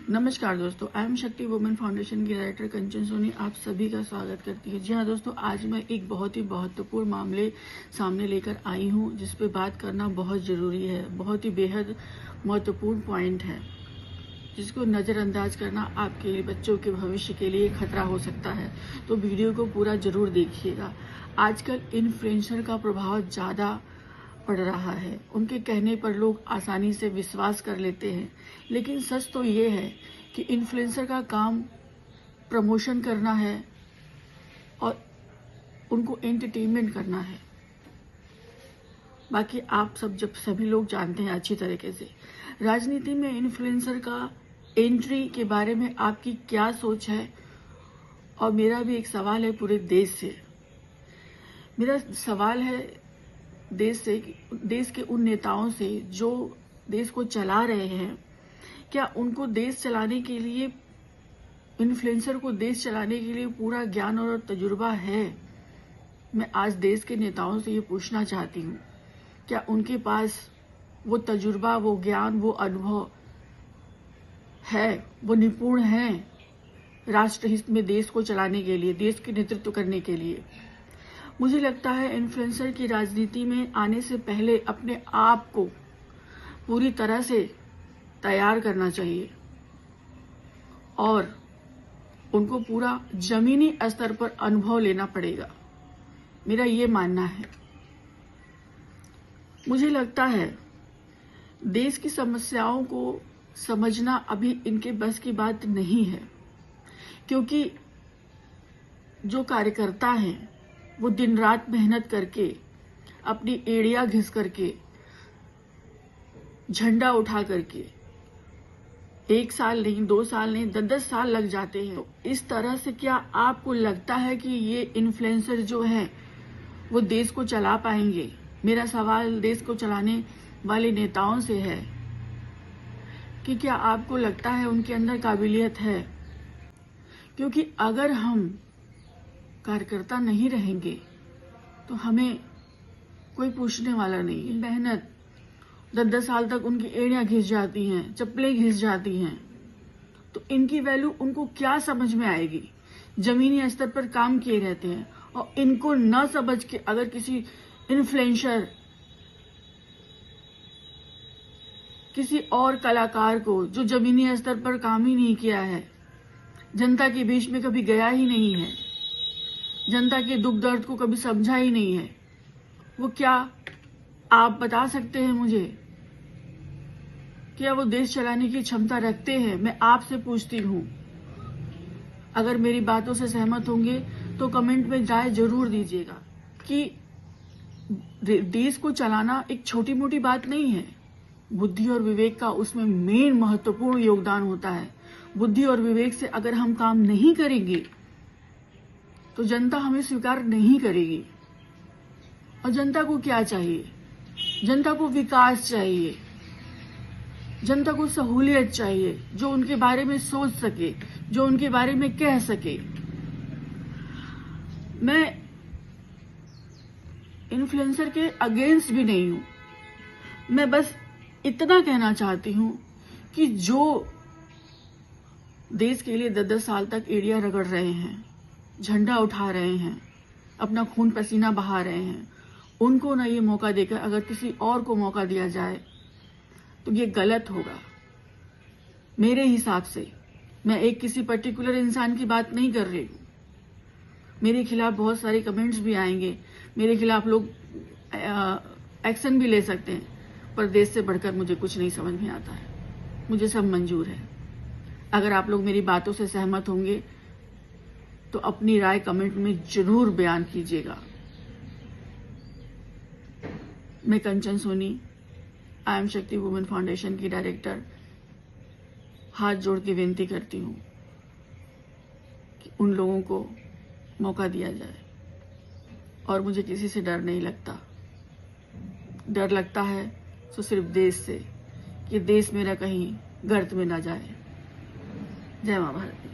नमस्कार दोस्तों, I am शक्ति वुमेन फाउंडेशन की डायरेक्टर कंचन सोनी आप सभी का स्वागत करती है। जी हाँ दोस्तों, आज मैं एक बहुत ही महत्वपूर्ण मामले सामने लेकर आई हूँ जिस पे बात करना बहुत ज़रूरी है। बहुत ही बेहद महत्वपूर्ण पॉइंट है जिसको नज़रअंदाज करना आपके बच्चों के भविष्य के लिए खतरा हो सकता है। तो वीडियो को पूरा जरूर देखिएगा। आजकल इन्फ्लुएंसर का प्रभाव ज़्यादा पड़ रहा है। उनके कहने पर लोग आसानी से विश्वास कर लेते हैं, लेकिन सच तो ये है कि इन्फ्लुएंसर का काम प्रमोशन करना है और उनको एंटरटेनमेंट करना है। बाकी आप जब सभी लोग जानते हैं अच्छी तरीके से। राजनीति में इन्फ्लुएंसर का एंट्री के बारे में आपकी क्या सोच है? और मेरा भी एक सवाल है पूरे देश से। मेरा सवाल है देश के उन नेताओं से जो देश को चला रहे हैं। क्या उनको देश चलाने के लिए, इन्फ्लुएंसर को देश चलाने के लिए पूरा ज्ञान और तजुर्बा है? मैं आज देश के नेताओं से ये पूछना चाहती हूँ, क्या उनके पास वो तजुर्बा, वो ज्ञान, वो अनुभव है, वो निपुण हैं राष्ट्रहित में देश को चलाने के लिए, देश के नेतृत्व करने के लिए? मुझे लगता है इन्फ्लुएंसर की राजनीति में आने से पहले अपने आप को पूरी तरह से तैयार करना चाहिए और उनको पूरा जमीनी स्तर पर अनुभव लेना पड़ेगा। मेरा ये मानना है। मुझे लगता है देश की समस्याओं को समझना अभी इनके बस की बात नहीं है, क्योंकि जो कार्यकर्ता हैं वो दिन रात मेहनत करके, अपनी एड़ियां घिस करके, झंडा उठा करके 1 साल नहीं, 2 साल नहीं, 10-10 साल लग जाते हैं। इस तरह से क्या आपको लगता है कि ये इन्फ्लुएंसर जो हैं वो देश को चला पाएंगे? मेरा सवाल देश को चलाने वाले नेताओं से है कि क्या आपको लगता है उनके अंदर काबिलियत है? क्योंकि अगर हम कार्यकर्ता नहीं रहेंगे तो हमें कोई पूछने वाला नहीं है। मेहनत 10-10 साल तक उनकी एड़ियां घिस जाती हैं, चप्पलें घिस जाती हैं, तो इनकी वैल्यू उनको क्या समझ में आएगी? जमीनी स्तर पर काम किए रहते हैं और इनको न समझ के अगर किसी इन्फ्लुएंसर, किसी और कलाकार को जो जमीनी स्तर पर काम ही नहीं किया है, जनता के बीच में कभी गया ही नहीं है, जनता के दुख दर्द को कभी समझा ही नहीं है, वो क्या आप बता सकते हैं मुझे? क्या वो देश चलाने की क्षमता रखते हैं? मैं आपसे पूछती हूँ। अगर मेरी बातों से सहमत होंगे तो कमेंट में राय जरूर दीजिएगा कि देश को चलाना एक छोटी मोटी बात नहीं है। बुद्धि और विवेक का उसमें मेन महत्वपूर्ण योगदान होता है। बुद्धि और विवेक से अगर हम काम नहीं करेंगे तो जनता हमें स्वीकार नहीं करेगी। और जनता को क्या चाहिए? जनता को विकास चाहिए, जनता को सहूलियत चाहिए, जो उनके बारे में सोच सके, जो उनके बारे में कह सके। मैं इन्फ्लुएंसर के अगेंस्ट भी नहीं हूं। मैं बस इतना कहना चाहती हूं कि जो देश के लिए 10-10 साल तक एड़ियां रगड़ रहे हैं, झंडा उठा रहे हैं, अपना खून पसीना बहा रहे हैं, उनको ना ये मौका देकर अगर किसी और को मौका दिया जाए तो ये गलत होगा मेरे हिसाब से। मैं एक किसी पर्टिकुलर इंसान की बात नहीं कर रही हूँ। मेरे खिलाफ बहुत सारे कमेंट्स भी आएंगे, मेरे खिलाफ लोग एक्शन भी ले सकते हैं, पर देश से बढ़कर मुझे कुछ नहीं समझ में आता है। मुझे सब मंजूर है। अगर आप लोग मेरी बातों से सहमत होंगे तो अपनी राय कमेंट में जरूर बयान कीजिएगा। मैं कंचन सोनी, आई एम शक्ति वुमेन फाउंडेशन की डायरेक्टर, हाथ जोड़ के विनती करती हूँ कि उन लोगों को मौका दिया जाए। और मुझे किसी से डर नहीं लगता। डर लगता है तो सिर्फ देश से, कि देश मेरा कहीं गर्त में ना जाए। जय मां भारत।